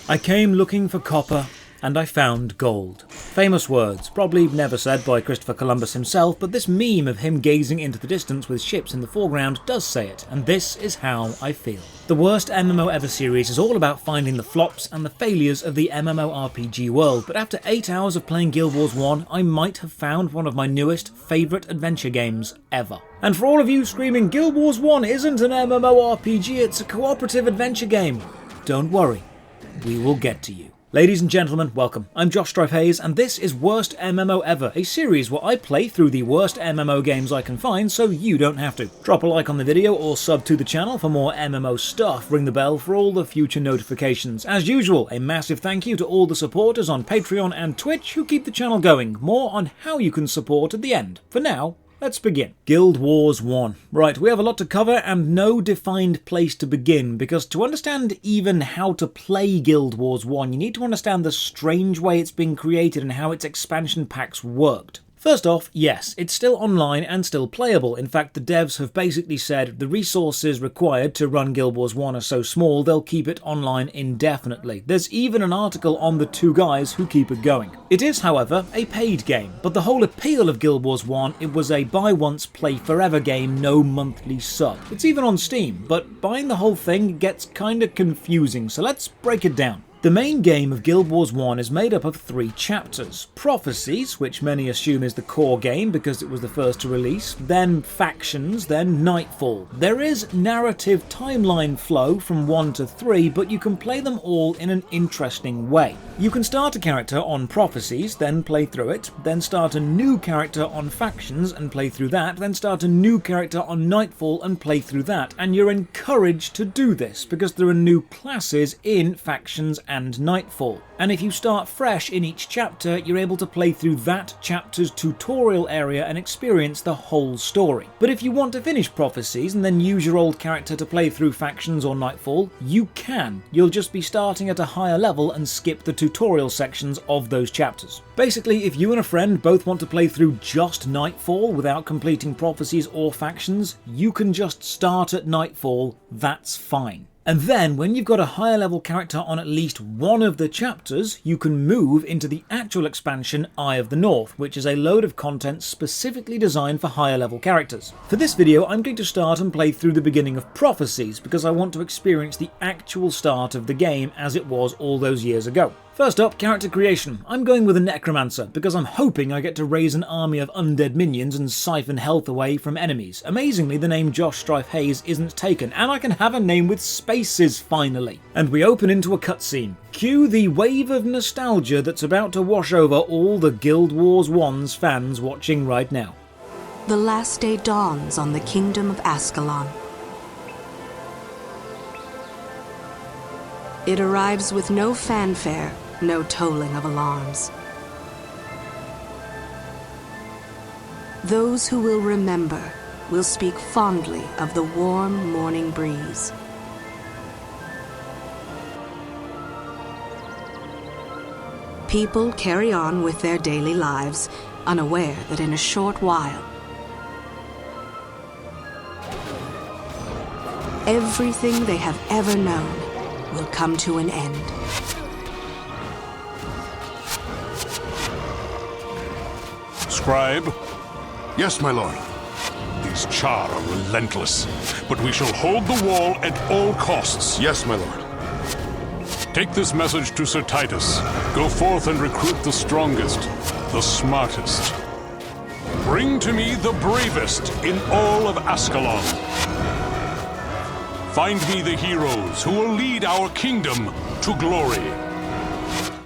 I came looking for copper, and I found gold. Famous words, probably never said by Christopher Columbus himself, but this meme of him gazing into the distance with ships in the foreground does say it, and this is how I feel. The Worst MMO Ever series is all about finding the flops and the failures of the MMORPG world, but after 8 hours of playing Guild Wars 1, I might have found one of my newest favourite adventure games ever. And for all of you screaming, Guild Wars 1 isn't an MMORPG, it's a cooperative adventure game, don't worry, we will get to you. Ladies and gentlemen, welcome. I'm Strife, and this is Worst MMO Ever, a series where I play through the worst MMO games I can find so you don't have to. Drop a like on the video or sub to the channel for more MMO stuff. Ring the bell for all the future notifications. As usual, a massive thank you to all the supporters on Patreon and Twitch who keep the channel going. More on how you can support at the end. For now, let's begin. Guild Wars 1. Right, we have a lot to cover and no defined place to begin, because to understand even how to play Guild Wars 1, you need to understand the strange way it's been created and how its expansion packs worked. First off, yes, it's still online and still playable. In fact, the devs have basically said the resources required to run Guild Wars 1 are so small they'll keep it online indefinitely. There's even an article on the two guys who keep it going. It is, however, a paid game, but the whole appeal of Guild Wars 1, it was a buy once, play forever game, no monthly sub. It's even on Steam, but buying the whole thing gets kinda confusing, so let's break it down. The main game of Guild Wars 1 is made up of 3 chapters. Prophecies, which many assume is the core game because it was the first to release, then Factions, then Nightfall. There is narrative timeline flow from 1 to 3, but you can play them all in an interesting way. You can start a character on Prophecies, then play through it, then start a new character on Factions and play through that, then start a new character on Nightfall and play through that, and you're encouraged to do this because there are new classes in Factions and Nightfall. And if you start fresh in each chapter, you're able to play through that chapter's tutorial area and experience the whole story. But if you want to finish Prophecies and then use your old character to play through Factions or Nightfall, you can. You'll just be starting at a higher level and skip the tutorial sections of those chapters. Basically, if you and a friend both want to play through just Nightfall without completing Prophecies or Factions, you can just start at Nightfall, that's fine. And then, when you've got a higher level character on at least one of the chapters, you can move into the actual expansion Eye of the North, which is a load of content specifically designed for higher level characters. For this video, I'm going to start and play through the beginning of Prophecies, because I want to experience the actual start of the game as it was all those years ago. First up, character creation. I'm going with a Necromancer, because I'm hoping I get to raise an army of undead minions and siphon health away from enemies. Amazingly, the name Strife isn't taken, and I can have a name with spaces finally. And we open into a cutscene. Cue the wave of nostalgia that's about to wash over all the Guild Wars 1's fans watching right now. The last day dawns on the kingdom of Ascalon. It arrives with no fanfare, no tolling of alarms. Those who will remember will speak fondly of the warm morning breeze. People carry on with their daily lives, unaware that in a short while, everything they have ever known will come to an end. Scribe? Yes, my lord. These charr are relentless, but we shall hold the wall at all costs. Yes, my lord. Take this message to Sir Titus. Go forth and recruit the strongest, the smartest. Bring to me the bravest in all of Ascalon. Find me the heroes who will lead our kingdom to glory.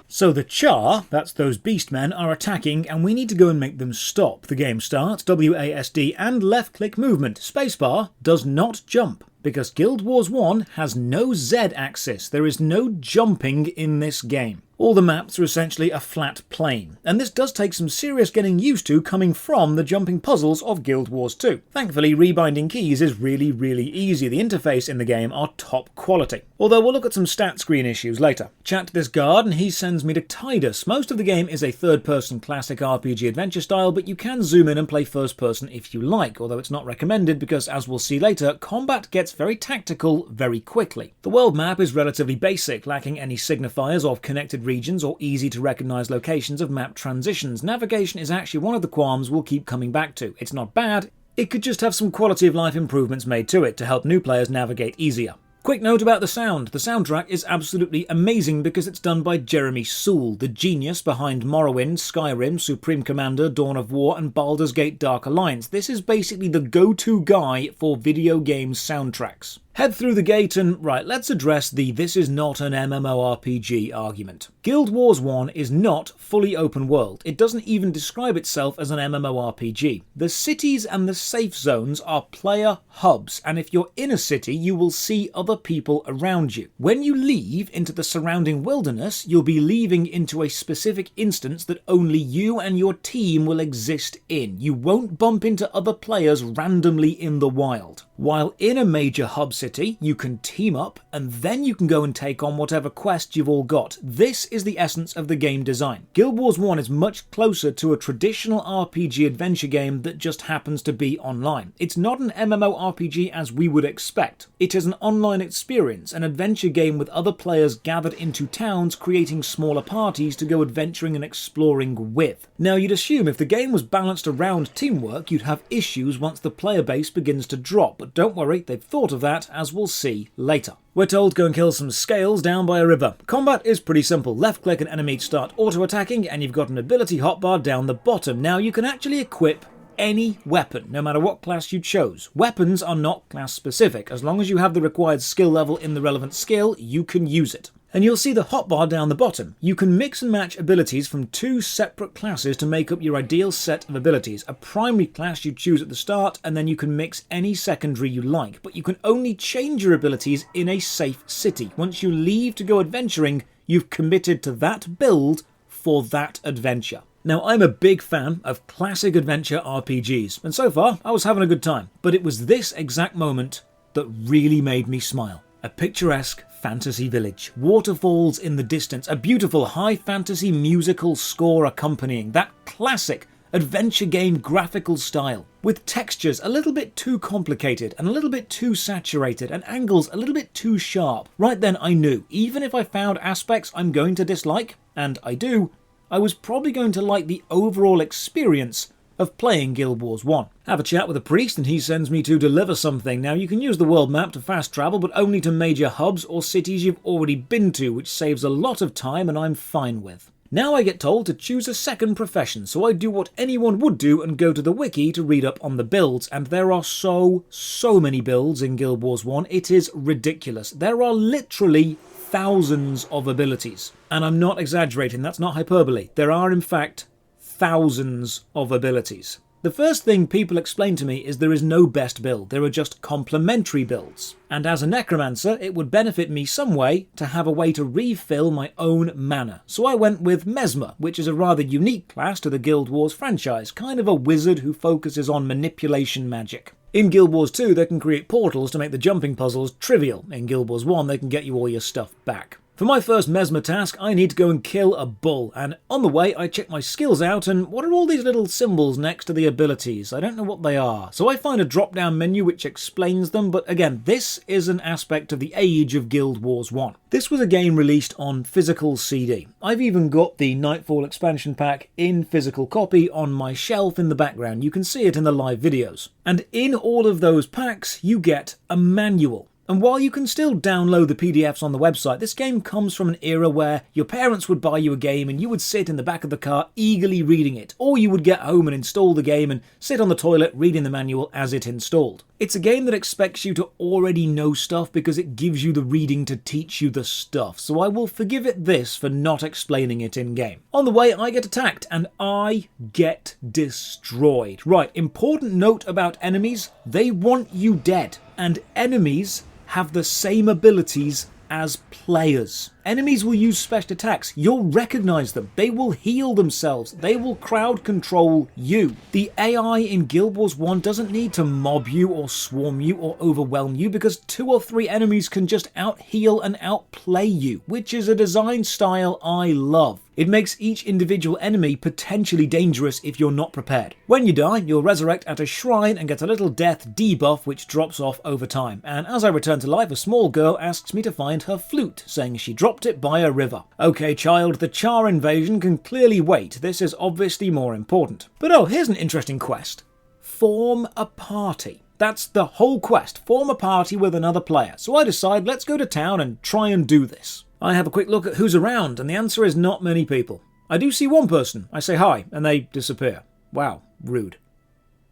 So the charr, that's those beastmen, are attacking and we need to go and make them stop. The game starts, WASD and left click movement. Spacebar does not jump, because Guild Wars 1 has no Z axis. There is no jumping in this game. All the maps are essentially a flat plane, and this does take some serious getting used to coming from the jumping puzzles of Guild Wars 2. Thankfully, rebinding keys is really easy. The interface in the game are top quality. Although we'll look at some stat screen issues later. Chat to this guard and he sends me to Tidus. Most of the game is a third-person classic RPG adventure style, but you can zoom in and play first-person if you like, although it's not recommended because, as we'll see later, combat gets very tactical very quickly. The world map is relatively basic, lacking any signifiers of connected regions or easy-to-recognise locations of map transitions. Navigation is actually one of the qualms we'll keep coming back to. It's not bad, it could just have some quality of life improvements made to it to help new players navigate easier. Quick note about the sound. The soundtrack is absolutely amazing because it's done by Jeremy Soule, the genius behind Morrowind, Skyrim, Supreme Commander, Dawn of War and Baldur's Gate Dark Alliance. This is basically the go-to guy for video game soundtracks. Head through the gate and, right, let's address the "this is not an MMORPG" argument. Guild Wars 1 is not fully open world. It doesn't even describe itself as an MMORPG. The cities and the safe zones are player hubs, and if you're in a city, you will see other people around you. When you leave into the surrounding wilderness, you'll be leaving into a specific instance that only you and your team will exist in. You won't bump into other players randomly in the wild. While in a major hub city, you can team up, and then you can go and take on whatever quest you've all got. This is the essence of the game design. Guild Wars 1 is much closer to a traditional RPG adventure game that just happens to be online. It's not an MMORPG as we would expect. It is an online experience, an adventure game with other players gathered into towns, creating smaller parties to go adventuring and exploring with. Now, you'd assume if the game was balanced around teamwork, you'd have issues once the player base begins to drop, but don't worry, they've thought of that, as we'll see later. We're told go and kill some scales down by a river. Combat is pretty simple. Left click an enemy to start auto-attacking, and you've got an ability hotbar down the bottom. Now, you can actually equip any weapon, no matter what class you chose. Weapons are not class specific. As long as you have the required skill level in the relevant skill, you can use it. And you'll see the hotbar down the bottom. You can mix and match abilities from two separate classes to make up your ideal set of abilities. A primary class you choose at the start, and then you can mix any secondary you like. But you can only change your abilities in a safe city. Once you leave to go adventuring, you've committed to that build for that adventure. Now, I'm a big fan of classic adventure RPGs, and so far, I was having a good time. But it was this exact moment that really made me smile. A picturesque fantasy village, waterfalls in the distance, a beautiful high fantasy musical score accompanying that classic adventure game graphical style, with textures a little bit too complicated and a little bit too saturated and angles a little bit too sharp. Right then I knew, even if I found aspects I'm going to dislike, and I do, I was probably going to like the overall experience of playing Guild Wars 1. Have a chat with a priest and he sends me to deliver something. Now, you can use the world map to fast travel, but only to major hubs or cities you've already been to, which saves a lot of time and I'm fine with. Now I get told to choose a second profession, so I do what anyone would do and go to the wiki to read up on the builds, and there are so many builds in Guild Wars 1, it is ridiculous. There are literally thousands of abilities. And I'm not exaggerating, that's not hyperbole. There are, in fact, thousands of abilities. The first thing people explain to me is there is no best build, there are just complementary builds. And as a Necromancer, it would benefit me some way to have a way to refill my own mana. So I went with Mesmer, which is a rather unique class to the Guild Wars franchise, kind of a wizard who focuses on manipulation magic. In Guild Wars 2, they can create portals to make the jumping puzzles trivial. In Guild Wars 1, they can get you all your stuff back. For my first Mesmer task, I need to go and kill a bull, and on the way I check my skills out, and what are all these little symbols next to the abilities? I don't know what they are. So I find a drop-down menu which explains them, but again, this is an aspect of the age of Guild Wars 1. This was a game released on physical CD. I've even got the Nightfall expansion pack in physical copy on my shelf in the background. You can see it in the live videos. And in all of those packs, you get a manual. And while you can still download the PDFs on the website, this game comes from an era where your parents would buy you a game and you would sit in the back of the car eagerly reading it, or you would get home and install the game and sit on the toilet reading the manual as it installed. It's a game that expects you to already know stuff because it gives you the reading to teach you the stuff, so I will forgive it this for not explaining it in-game. On the way, I get attacked and I get destroyed. Right, important note about enemies, they want you dead, and enemies have the same abilities as players. Enemies will use special attacks. You'll recognize them. They will heal themselves. They will crowd control you. The AI in Guild Wars 1 doesn't need to mob you or swarm you or overwhelm you because 2 or 3 enemies can just out-heal and outplay you, which is a design style I love. It makes each individual enemy potentially dangerous if you're not prepared. When you die, you'll resurrect at a shrine and get a little death debuff which drops off over time. And as I return to life, a small girl asks me to find her flute, saying she dropped it by a river. Okay child, the charr invasion can clearly wait. This is obviously more important. But oh, here's an interesting quest. Form a party. That's the whole quest. Form a party with another player. So I decide, let's go to town and try and do this. I have a quick look at who's around, and the answer is not many people. I do see one person. I say hi, and they disappear. Wow, rude.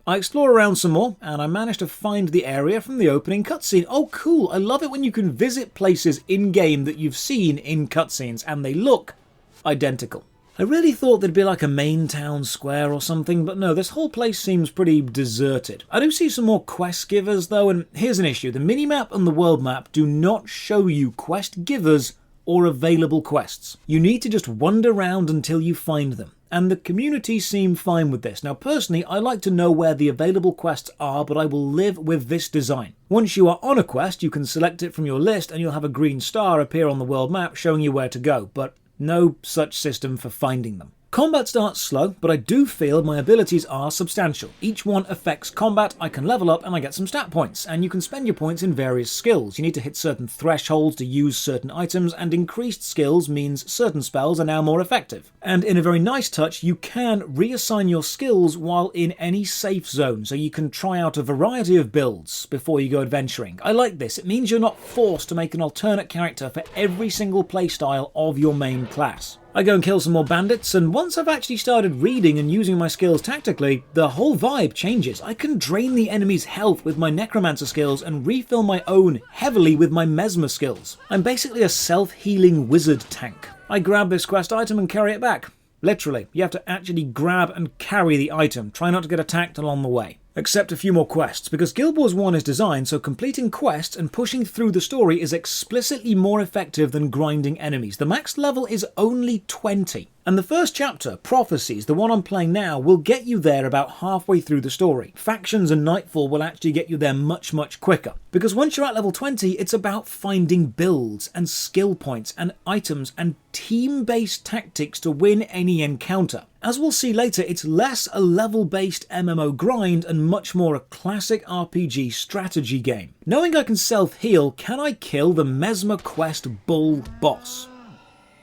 I explore around some more, and I manage to find the area from the opening cutscene. Oh cool, I love it when you can visit places in-game that you've seen in cutscenes, and they look identical. I really thought there'd be like a main town square or something, but no, this whole place seems pretty deserted. I do see some more quest givers though, and here's an issue. The minimap and the world map do not show you quest givers or available quests. You need to just wander around until you find them. And the community seem fine with this. Now personally, I like to know where the available quests are, but I will live with this design. Once you are on a quest, you can select it from your list and you'll have a green star appear on the world map showing you where to go, but no such system for finding them. Combat starts slow, but I do feel my abilities are substantial. Each one affects combat, I can level up and I get some stat points, and you can spend your points in various skills. You need to hit certain thresholds to use certain items, and increased skills means certain spells are now more effective. And in a very nice touch, you can reassign your skills while in any safe zone, so you can try out a variety of builds before you go adventuring. I like this. It means you're not forced to make an alternate character for every single playstyle of your main class. I go and kill some more bandits, and once I've actually started reading and using my skills tactically, the whole vibe changes. I can drain the enemy's health with my Necromancer skills and refill my own heavily with my Mesmer skills. I'm basically a self-healing wizard tank. I grab this quest item and carry it back. Literally, you have to actually grab and carry the item. Try not to get attacked along the way. Except a few more quests, because Guild Wars 1 is designed so completing quests and pushing through the story is explicitly more effective than grinding enemies. The max level is only 20. And the first chapter, Prophecies, the one I'm playing now, will get you there about halfway through the story. Factions and Nightfall will actually get you there much, much quicker. Because once you're at level 20, it's about finding builds and skill points and items and team-based tactics to win any encounter. As we'll see later, it's less a level-based MMO grind and much more a classic RPG strategy game. Knowing I can self-heal, can I kill the Mesmer Quest Bull boss?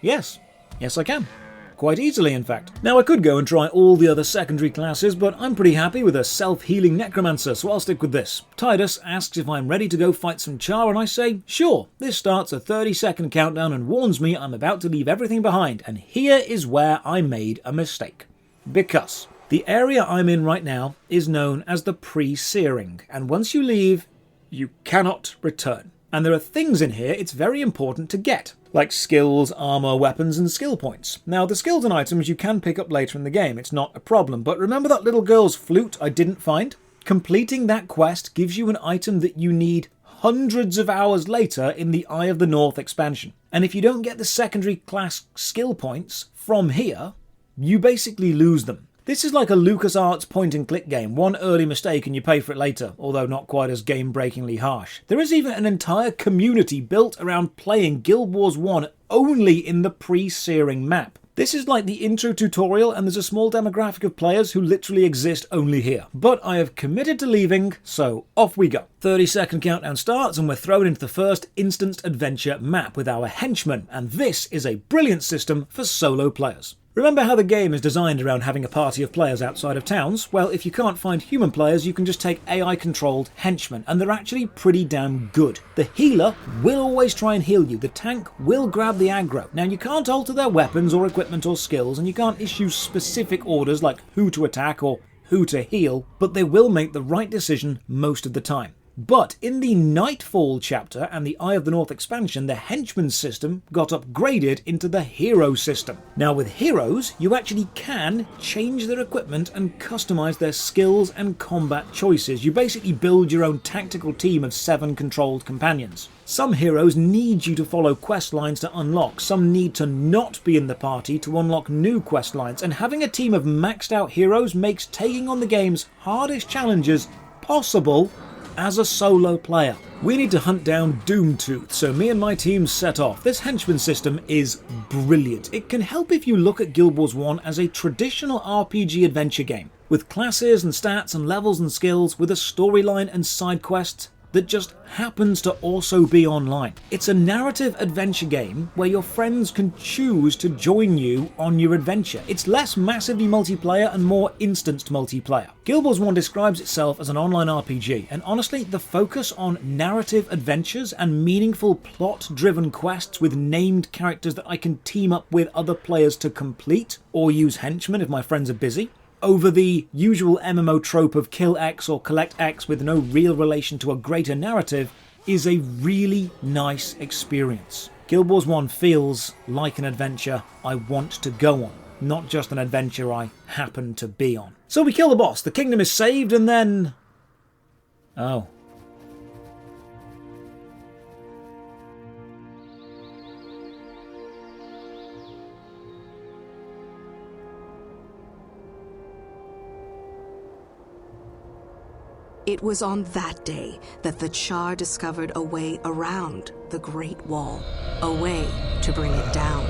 Yes. Yes, I can. Quite easily, in fact. Now, I could go and try all the other secondary classes, but I'm pretty happy with a self-healing Necromancer, so I'll stick with this. Titus asks if I'm ready to go fight some charr, and I say, sure. This starts a 30-second countdown and warns me I'm about to leave everything behind, and here is where I made a mistake. Because the area I'm in right now is known as the pre-searing, and once you leave, you cannot return. And there are things in here it's very important to get, like skills, armor, weapons, and skill points. Now, the skills and items you can pick up later in the game, it's not a problem, but remember that little girl's flute I didn't find? Completing that quest gives you an item that you need hundreds of hours later in the Eye of the North expansion. And if you don't get the secondary class skill points from here, you basically lose them. This is like a LucasArts point-and-click game. One early mistake and you pay for it later, although not quite as game-breakingly harsh. There is even an entire community built around playing Guild Wars 1 only in the pre-searing map. This is like the intro tutorial, and there's a small demographic of players who literally exist only here. But I have committed to leaving, so off we go. 30-second countdown starts, and we're thrown into the first instanced adventure map with our henchmen, and this is a brilliant system for solo players. Remember how the game is designed around having a party of players outside of towns? Well, if you can't find human players, you can just take AI-controlled henchmen, and they're actually pretty damn good. The healer will always try and heal you. The tank will grab the aggro. Now, you can't alter their weapons or equipment or skills, and you can't issue specific orders like who to attack or who to heal, but they will make the right decision most of the time. But in the Nightfall chapter and the Eye of the North expansion, the henchman system got upgraded into the hero system. Now with heroes, you actually can change their equipment and customize their skills and combat choices. You basically build your own tactical team of 7 controlled companions. Some heroes need you to follow quest lines to unlock, some need to not be in the party to unlock new quest lines, and having a team of maxed out heroes makes taking on the game's hardest challenges possible as a solo player. We need to hunt down Doomtooth, so me and my team set off. This henchman system is brilliant. It can help if you look at Guild Wars 1 as a traditional RPG adventure game, with classes and stats and levels and skills, with a storyline and side quests that just happens to also be online. It's a narrative adventure game where your friends can choose to join you on your adventure. It's less massively multiplayer and more instanced multiplayer. Guild Wars 1 describes itself as an online RPG, and honestly, the focus on narrative adventures and meaningful plot-driven quests with named characters that I can team up with other players to complete, or use henchmen if my friends are busy, over the usual MMO trope of kill X or collect X with no real relation to a greater narrative, is a really nice experience. Guild Wars 1 feels like an adventure I want to go on, not just an adventure I happen to be on. So we kill the boss, the kingdom is saved, and then... oh. It was on that day that the charr discovered a way around the Great Wall, a way to bring it down.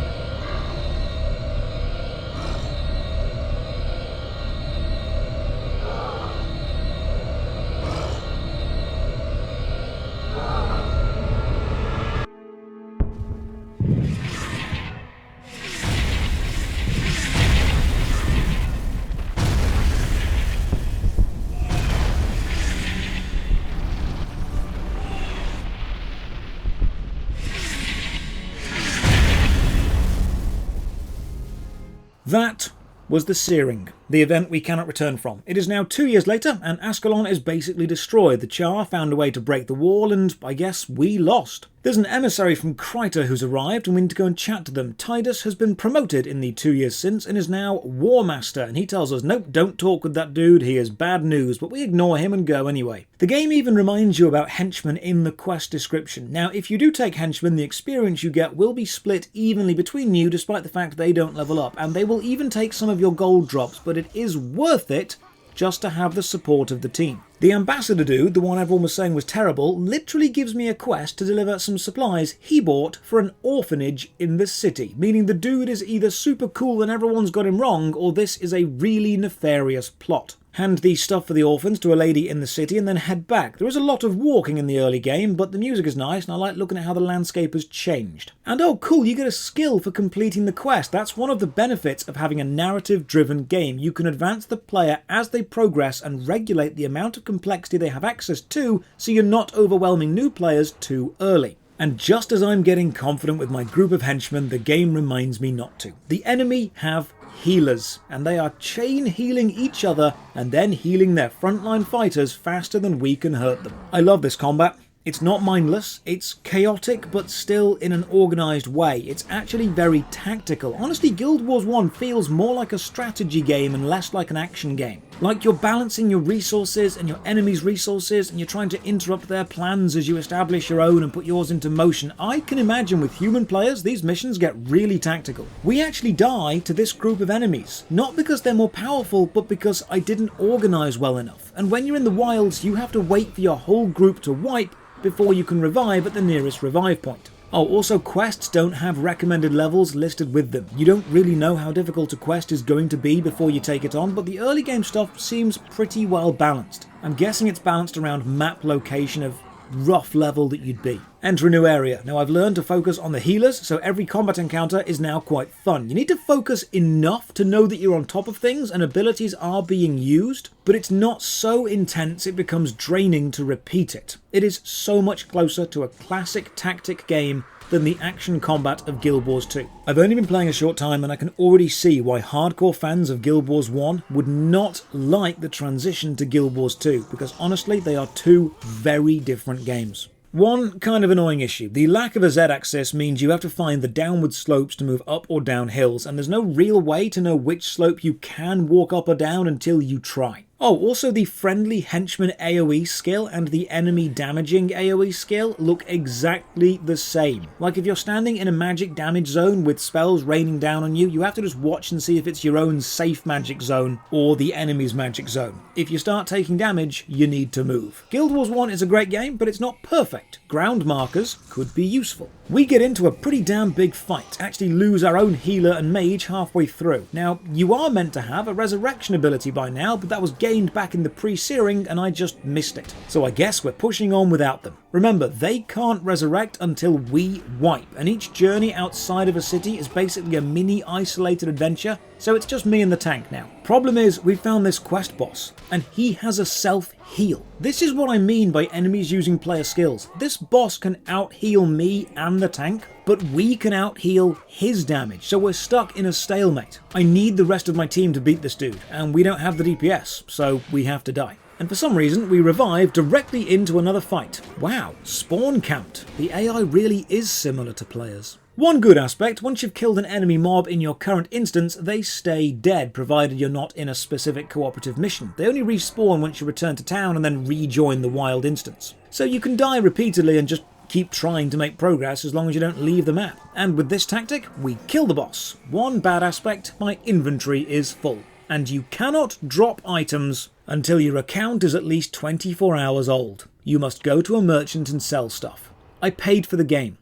That was the Searing, the event we cannot return from. It is now 2 years later, and Ascalon is basically destroyed. The charr found a way to break the wall, and I guess we lost. There's an emissary from Kryta who's arrived, and we need to go and chat to them. Titus has been promoted in the 2 years since, and is now War Master, and he tells us, nope, don't talk with that dude, he is bad news, but we ignore him and go anyway. The game even reminds you about henchmen in the quest description. Now, if you do take henchmen, the experience you get will be split evenly between you, despite the fact they don't level up, and they will even take some of your gold drops, but it is worth it just to have the support of the team. The ambassador dude, the one everyone was saying was terrible, literally gives me a quest to deliver some supplies he bought for an orphanage in the city, meaning the dude is either super cool and everyone's got him wrong, or this is a really nefarious plot. Hand the stuff for the orphans to a lady in the city and then head back. There is a lot of walking in the early game, but the music is nice and I like looking at how the landscape has changed. And oh cool, you get a skill for completing the quest. That's one of the benefits of having a narrative-driven game. You can advance the player as they progress and regulate the amount of complexity they have access to, so you're not overwhelming new players too early. And just as I'm getting confident with my group of henchmen, the game reminds me not to. The enemy have healers, and they are chain healing each other and then healing their frontline fighters faster than we can hurt them. I love this combat. It's not mindless, it's chaotic, but still in an organised way. It's actually very tactical. Honestly, Guild Wars 1 feels more like a strategy game and less like an action game. Like you're balancing your resources and your enemy's resources, and you're trying to interrupt their plans as you establish your own and put yours into motion. I can imagine with human players, these missions get really tactical. We actually die to this group of enemies, not because they're more powerful, but because I didn't organise well enough. And when you're in the wilds, you have to wait for your whole group to wipe before you can revive at the nearest revive point. Oh, also quests don't have recommended levels listed with them. You don't really know how difficult a quest is going to be before you take it on, but the early game stuff seems pretty well balanced. I'm guessing it's balanced around map location of rough level that you'd be. Enter a new area. Now I've learned to focus on the healers, so every combat encounter is now quite fun. You need to focus enough to know that you're on top of things and abilities are being used, but it's not so intense it becomes draining to repeat it. It is so much closer to a classic tactic game than the action combat of Guild Wars 2. I've only been playing a short time and I can already see why hardcore fans of Guild Wars 1 would not like the transition to Guild Wars 2, because honestly they are two very different games. One kind of annoying issue: the lack of a Z-axis means you have to find the downward slopes to move up or down hills, and there's no real way to know which slope you can walk up or down until you try. Oh, also the friendly henchman AoE skill and the enemy damaging AoE skill look exactly the same. Like if you're standing in a magic damage zone with spells raining down on you, you have to just watch and see if it's your own safe magic zone or the enemy's magic zone. If you start taking damage, you need to move. Guild Wars 1 is a great game, but it's not perfect. Ground markers could be useful. We get into a pretty damn big fight, actually lose our own healer and mage halfway through. Now, you are meant to have a resurrection ability by now, but that was gained back in the pre-searing and I just missed it. So I guess we're pushing on without them. Remember, they can't resurrect until we wipe, and each journey outside of a city is basically a mini isolated adventure, so it's just me and the tank now. Problem is, we found this quest boss, and he has a self-heal. This is what I mean by enemies using player skills. This boss can out-heal me and the tank, but we can out-heal his damage, so we're stuck in a stalemate. I need the rest of my team to beat this dude, and we don't have the DPS, so we have to die. And for some reason, we revive directly into another fight. Wow, spawn camped. The AI really is similar to players. One good aspect: once you've killed an enemy mob in your current instance, they stay dead, provided you're not in a specific cooperative mission. They only respawn once you return to town and then rejoin the wild instance. So you can die repeatedly and just keep trying to make progress as long as you don't leave the map. And with this tactic, we kill the boss. One bad aspect: my inventory is full. And you cannot drop items until your account is at least 24 hours old. You must go to a merchant and sell stuff. I paid for the game.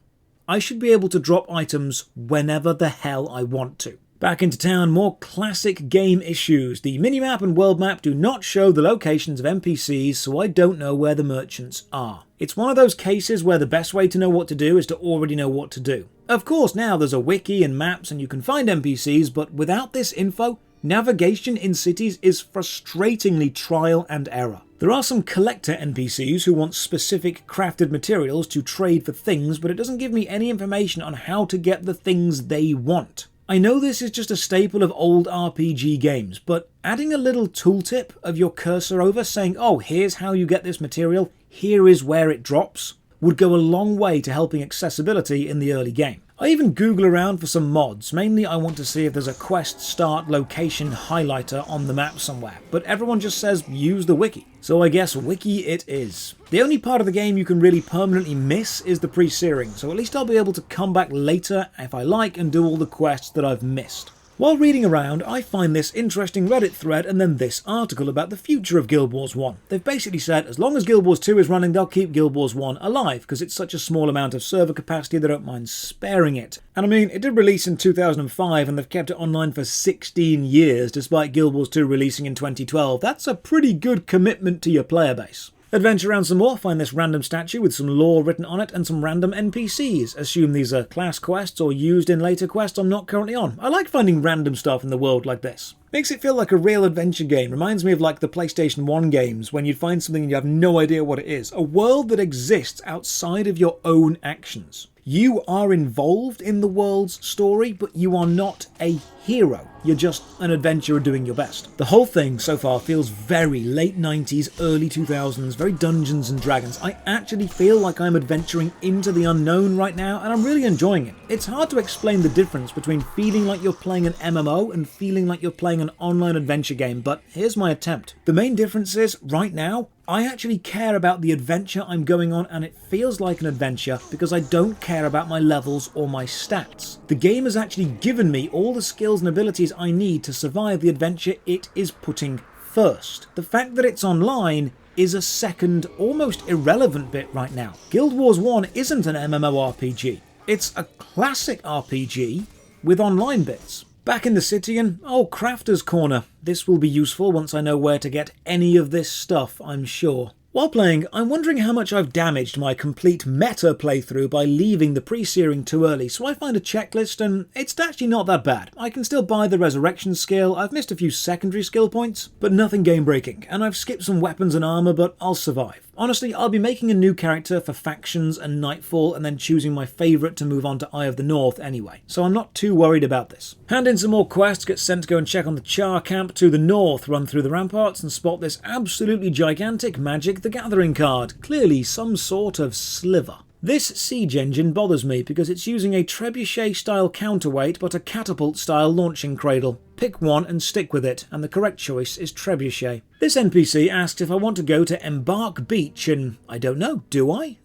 I should be able to drop items whenever the hell I want to. Back into town, more classic game issues. The minimap and world map do not show the locations of NPCs, so I don't know where the merchants are. It's one of those cases where the best way to know what to do is to already know what to do. Of course, now there's a wiki and maps and you can find NPCs, but without this info, navigation in cities is frustratingly trial and error. There are some collector NPCs who want specific crafted materials to trade for things, but it doesn't give me any information on how to get the things they want. I know this is just a staple of old RPG games, but adding a little tooltip of your cursor over saying, oh, here's how you get this material, here is where it drops, would go a long way to helping accessibility in the early game. I even Google around for some mods. Mainly I want to see if there's a quest start location highlighter on the map somewhere, but everyone just says use the wiki. So I guess wiki it is. The only part of the game you can really permanently miss is the pre-searing, so at least I'll be able to come back later if I like and do all the quests that I've missed. While reading around, I find this interesting Reddit thread and then this article about the future of Guild Wars 1. They've basically said as long as Guild Wars 2 is running, they'll keep Guild Wars 1 alive, because it's such a small amount of server capacity they don't mind sparing it. And I mean, it did release in 2005 and they've kept it online for 16 years despite Guild Wars 2 releasing in 2012. That's a pretty good commitment to your player base. Adventure around some more, find this random statue with some lore written on it and some random NPCs. Assume these are class quests or used in later quests I'm not currently on. I like finding random stuff in the world like this. Makes it feel like a real adventure game. Reminds me of like the PlayStation 1 games when you'd find something and you have no idea what it is. A world that exists outside of your own actions. You are involved in the world's story, but you are not a hero. You're just an adventurer doing your best. The whole thing so far feels very late 90s, early 2000s, very Dungeons and Dragons. I actually feel like I'm adventuring into the unknown right now, and I'm really enjoying it. It's hard to explain the difference between feeling like you're playing an MMO and feeling like you're playing an online adventure game, but here's my attempt. The main difference is, right now, I actually care about the adventure I'm going on, and it feels like an adventure because I don't care about my levels or my stats. The game has actually given me all the skills and abilities I need to survive the adventure it is putting first. The fact that it's online is a second, almost irrelevant bit right now. Guild Wars 1 isn't an MMORPG. It's a classic RPG with online bits. Back in the city and, Crafter's Corner. This will be useful once I know where to get any of this stuff, I'm sure. While playing, I'm wondering how much I've damaged my complete meta playthrough by leaving the pre-searing too early, so I find a checklist and it's actually not that bad. I can still buy the resurrection skill, I've missed a few secondary skill points, but nothing game breaking, and I've skipped some weapons and armour, but I'll survive. Honestly, I'll be making a new character for Factions and Nightfall and then choosing my favourite to move on to Eye of the North anyway, so I'm not too worried about this. Hand in some more quests, get sent to go and check on the Charr camp to the north, run through the ramparts and spot this absolutely gigantic Magic the Gathering card, clearly some sort of sliver. This siege engine bothers me because it's using a trebuchet-style counterweight but a catapult-style launching cradle. Pick one and stick with it, and the correct choice is trebuchet. This NPC asks if I want to go to Embark Beach, and I don't know, do I?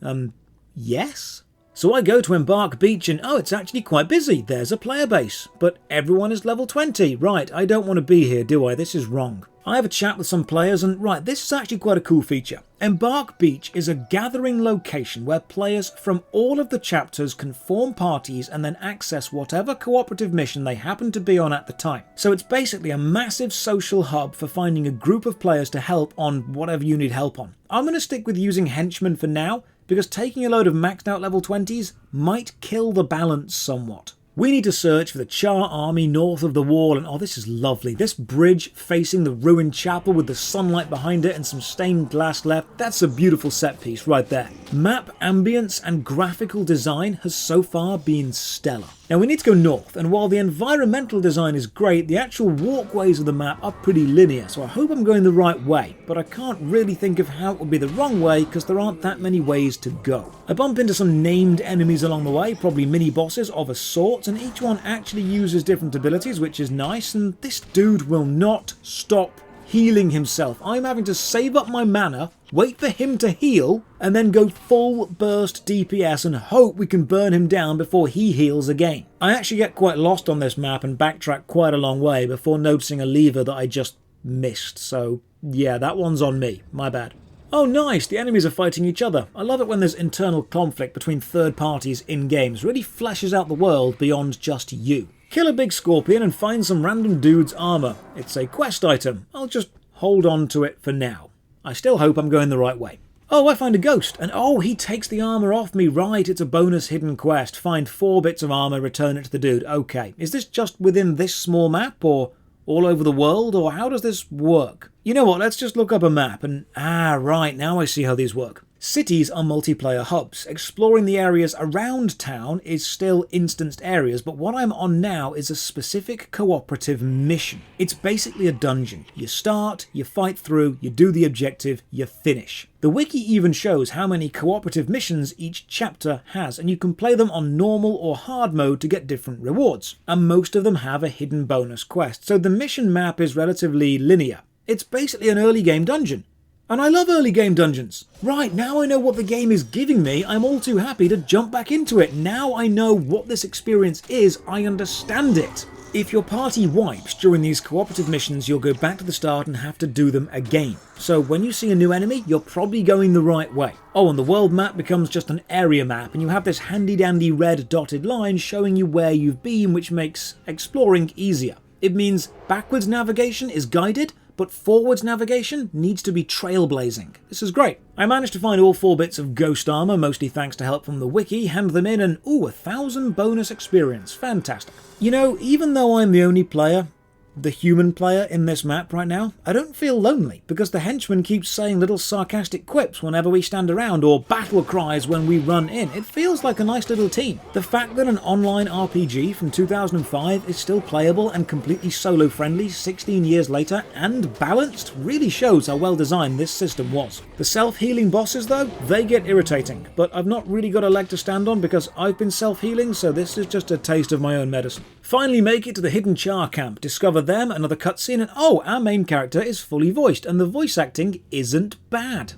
Yes? So I go to Embark Beach and oh, it's actually quite busy, there's a player base. But everyone is level 20, right, I don't want to be here, do I? This is wrong. I have a chat with some players and right, this is actually quite a cool feature. Embark Beach is a gathering location where players from all of the chapters can form parties and then access whatever cooperative mission they happen to be on at the time. So it's basically a massive social hub for finding a group of players to help on whatever you need help on. I'm going to stick with using henchmen for now because taking a load of maxed out level 20s might kill the balance somewhat. We need to search for the Charr army north of the wall and oh, this is lovely. This bridge facing the ruined chapel with the sunlight behind it and some stained glass left, that's a beautiful set piece right there. Map ambience and graphical design has so far been stellar. Now we need to go north, and while the environmental design is great, the actual walkways of the map are pretty linear, so I hope I'm going the right way, but I can't really think of how it would be the wrong way because there aren't that many ways to go. I bump into some named enemies along the way, probably mini-bosses of a sort, and each one actually uses different abilities, which is nice, and this dude will not stop healing himself. I'm having to save up my mana, wait for him to heal, and then go full burst DPS and hope we can burn him down before he heals again. I actually get quite lost on this map and backtrack quite a long way before noticing a lever that I just missed, so yeah, that one's on me, my bad. Oh nice, the enemies are fighting each other. I love it when there's internal conflict between third parties in games, really fleshes out the world beyond just you. Kill a big scorpion and find some random dude's armour. It's a quest item. I'll just hold on to it for now. I still hope I'm going the right way. Oh, I find a ghost, and oh, he takes the armour off me. Right, it's a bonus hidden quest. Find 4 bits of armour, return it to the dude. Okay, is this just within this small map, or all over the world, or how does this work? You know what, let's just look up a map and... right, now I see how these work. Cities are multiplayer hubs. Exploring the areas around town is still instanced areas, but what I'm on now is a specific cooperative mission. It's basically a dungeon. You start, you fight through, you do the objective, you finish. The wiki even shows how many cooperative missions each chapter has, and you can play them on normal or hard mode to get different rewards. And most of them have a hidden bonus quest, so the mission map is relatively linear. It's basically an early game dungeon. And I love early game dungeons. Right, now I know what the game is giving me, I'm all too happy to jump back into it. Now I know what this experience is, I understand it. If your party wipes during these cooperative missions, you'll go back to the start and have to do them again. So when you see a new enemy, you're probably going the right way. Oh, and the world map becomes just an area map, and you have this handy-dandy red dotted line showing you where you've been, which makes exploring easier. It means backwards navigation is guided, but forwards navigation needs to be trailblazing. This is great. I managed to find all 4 bits of ghost armour, mostly thanks to help from the wiki, hand them in and ooh, 1,000 bonus experience. Fantastic. You know, even though I'm the only player, the human player in this map right now, I don't feel lonely, because the henchman keeps saying little sarcastic quips whenever we stand around, or battle cries when we run in. It feels like a nice little team. The fact that an online RPG from 2005 is still playable and completely solo-friendly 16 years later, and balanced, really shows how well designed this system was. The self-healing bosses though, they get irritating, but I've not really got a leg to stand on because I've been self-healing, so this is just a taste of my own medicine. Finally make it to the hidden Charr camp, discover them, another cutscene, and oh, our main character is fully voiced, and the voice acting isn't bad.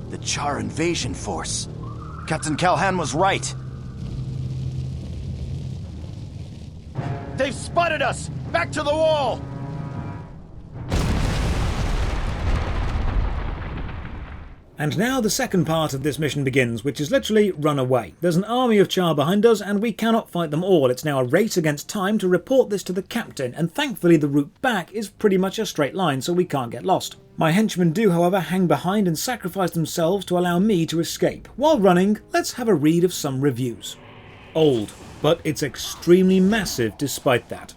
The Charr invasion force. Captain Calhan was right. They've spotted us! Back to the wall! And now the second part of this mission begins, which is literally run away. There's an army of Charr behind us, and we cannot fight them all. It's now a race against time to report this to the captain, and thankfully the route back is pretty much a straight line, so we can't get lost. My henchmen do, however, hang behind and sacrifice themselves to allow me to escape. While running, let's have a read of some reviews. Old, but it's extremely massive despite that.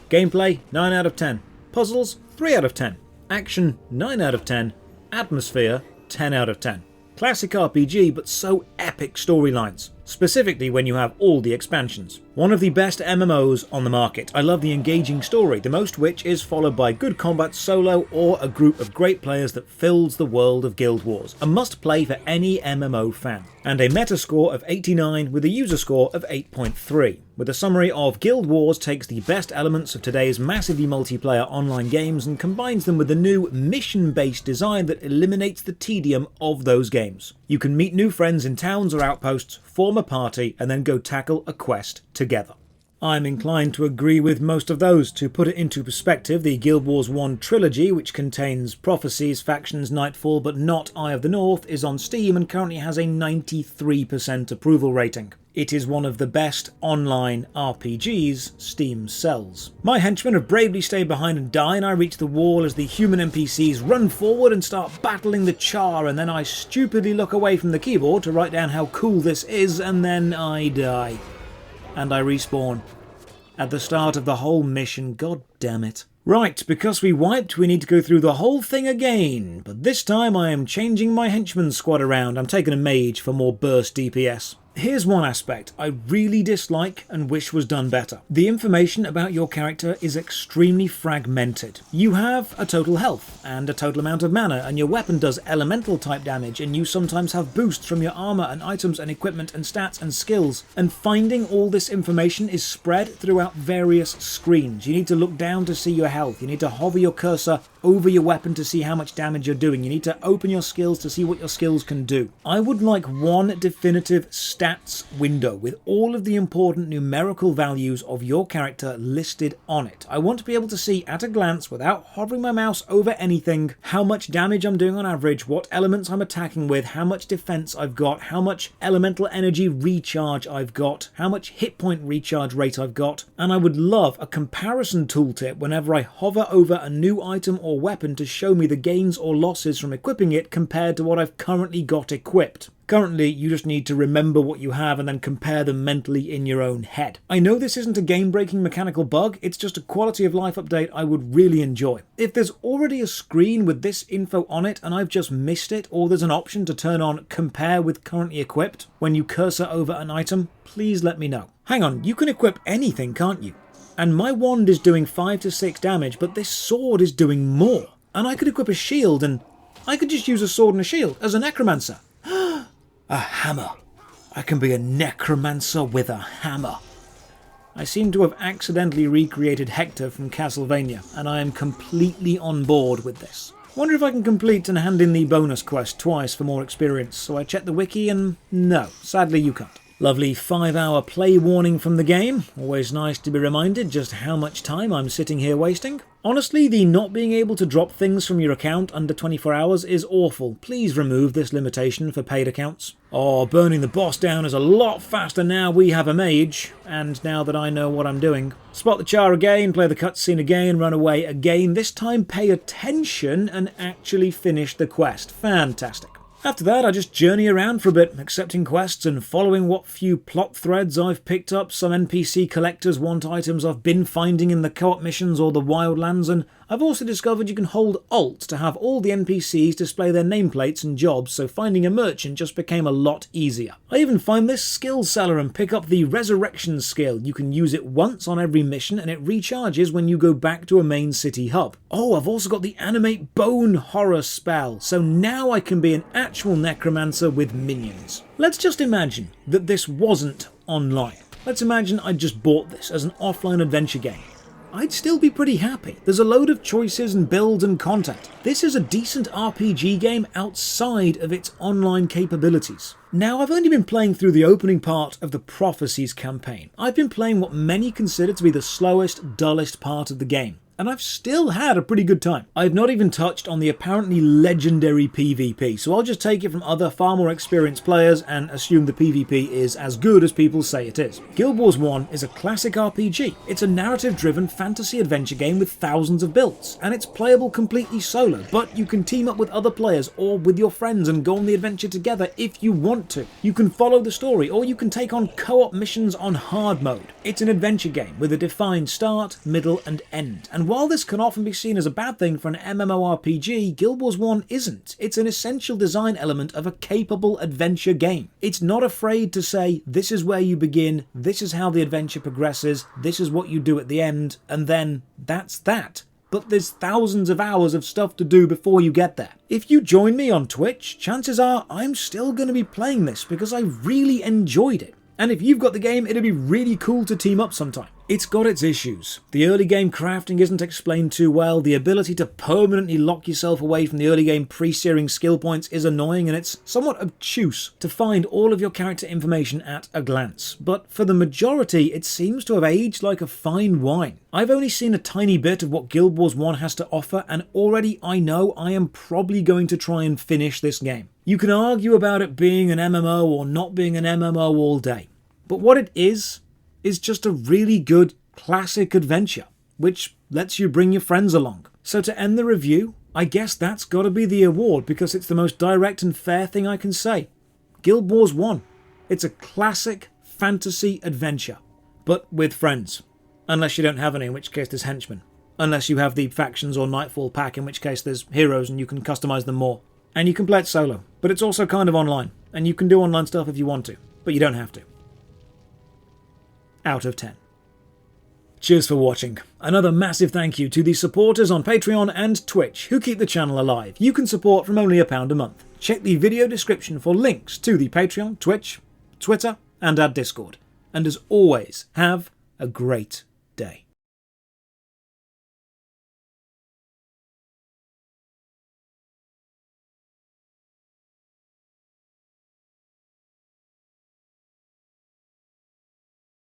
Gameplay, 9 out of 10. Puzzles, 3 out of 10. Action, 9 out of 10. Atmosphere, 10 out of 10. Classic RPG, but so epic storylines. Specifically when you have all the expansions. One of the best MMOs on the market. I love the engaging story, the most which is followed by good combat solo or a group of great players that fills the world of Guild Wars. A must play for any MMO fan. And a meta score of 89 with a user score of 8.3. With a summary of Guild Wars takes the best elements of today's massively multiplayer online games and combines them with a new mission-based design that eliminates the tedium of those games. You can meet new friends in towns or outposts, form a party, and then go tackle a quest together. I'm inclined to agree with most of those. To put it into perspective, the Guild Wars 1 trilogy, which contains Prophecies, Factions, Nightfall, but not Eye of the North, is on Steam and currently has a 93% approval rating. It is one of the best online RPGs Steam sells. My henchmen have bravely stayed behind and die, and I reach the wall as the human NPCs run forward and start battling the charr, and then I stupidly look away from the keyboard to write down how cool this is, and then I die. And I respawn. At the start of the whole mission, god damn it. Right, because we wiped, we need to go through the whole thing again, but this time I am changing my henchman squad around. I'm taking a mage for more burst DPS. Here's one aspect I really dislike and wish was done better. The information about your character is extremely fragmented. You have a total health and a total amount of mana, and your weapon does elemental type damage, and you sometimes have boosts from your armor and items and equipment and stats and skills. And finding all this information is spread throughout various screens. You need to look down to see your health. You need to hover your cursor over your weapon to see how much damage you're doing. You need to open your skills to see what your skills can do. I would like one definitive stats window with all of the important numerical values of your character listed on it. I want to be able to see at a glance, without hovering my mouse over anything, how much damage I'm doing on average, what elements I'm attacking with, how much defense I've got, how much elemental energy recharge I've got, how much hit point recharge rate I've got, and I would love a comparison tooltip whenever I hover over a new item or weapon to show me the gains or losses from equipping it compared to what I've currently got equipped. Currently, you just need to remember what you have and then compare them mentally in your own head. I know this isn't a game-breaking mechanical bug, it's just a quality of life update I would really enjoy. If there's already a screen with this info on it and I've just missed it, or there's an option to turn on Compare with Currently Equipped when you cursor over an item, please let me know. Hang on, you can equip anything, can't you? And my wand is doing 5 to 6 damage, but this sword is doing more. And I could equip a shield, and I could just use a sword and a shield as a Necromancer. A hammer. I can be a Necromancer with a hammer. I seem to have accidentally recreated Hector from Castlevania, and I am completely on board with this. Wonder if I can complete and hand in the bonus quest twice for more experience, so I checked the wiki and no, sadly you can't. Lovely 5-hour play warning from the game. Always nice to be reminded just how much time I'm sitting here wasting. Honestly, the not being able to drop things from your account under 24 hours is awful. Please remove this limitation for paid accounts. Oh, burning the boss down is a lot faster now we have a mage, and now that I know what I'm doing. Spot the charr again, play the cutscene again, run away again. This time pay attention and actually finish the quest. Fantastic. After that, I just journey around for a bit, accepting quests and following what few plot threads I've picked up. Some NPC collectors want items I've been finding in the co-op missions or the wildlands, and I've also discovered you can hold Alt to have all the NPCs display their nameplates and jobs, so finding a merchant just became a lot easier. I even find this skill seller and pick up the Resurrection skill. You can use it once on every mission and it recharges when you go back to a main city hub. Oh, I've also got the Animate Bone Horror spell, so now I can be an actual Necromancer with minions. Let's just imagine that this wasn't online. Let's imagine I just bought this as an offline adventure game. I'd still be pretty happy. There's a load of choices and builds and content. This is a decent RPG game outside of its online capabilities. Now, I've only been playing through the opening part of the Prophecies campaign. I've been playing what many consider to be the slowest, dullest part of the game. And I've still had a pretty good time. I've not even touched on the apparently legendary PvP, so I'll just take it from other far more experienced players and assume the PvP is as good as people say it is. Guild Wars 1 is a classic RPG. It's a narrative-driven fantasy adventure game with thousands of builds, and it's playable completely solo, but you can team up with other players or with your friends and go on the adventure together if you want to. You can follow the story, or you can take on co-op missions on hard mode. It's an adventure game with a defined start, middle, and end, and And while this can often be seen as a bad thing for an MMORPG, Guild Wars 1 isn't. It's an essential design element of a capable adventure game. It's not afraid to say, this is where you begin, this is how the adventure progresses, this is what you do at the end, and then that's that. But there's thousands of hours of stuff to do before you get there. If you join me on Twitch, chances are I'm still going to be playing this because I really enjoyed it. And if you've got the game, it'd be really cool to team up sometime. It's got its issues. The early game crafting isn't explained too well, the ability to permanently lock yourself away from the early game pre-searing skill points is annoying, and it's somewhat obtuse to find all of your character information at a glance. But for the majority, it seems to have aged like a fine wine. I've only seen a tiny bit of what Guild Wars 1 has to offer, and already I know I am probably going to try and finish this game. You can argue about it being an MMO or not being an MMO all day, but what it is just a really good classic adventure, which lets you bring your friends along. So to end the review, I guess that's got to be the award because it's the most direct and fair thing I can say. Guild Wars 1. It's a classic fantasy adventure, but with friends. Unless you don't have any, in which case there's henchmen. Unless you have the factions or Nightfall pack, in which case there's heroes and you can customize them more. And you can play it solo, but it's also kind of online, and you can do online stuff if you want to, but you don't have to. Out of 10. Cheers for watching. Another massive thank you to the supporters on Patreon and Twitch who keep the channel alive. You can support from only £1 a month. Check the video description for links to the Patreon, Twitch, Twitter, and our Discord. And as always, have a great day.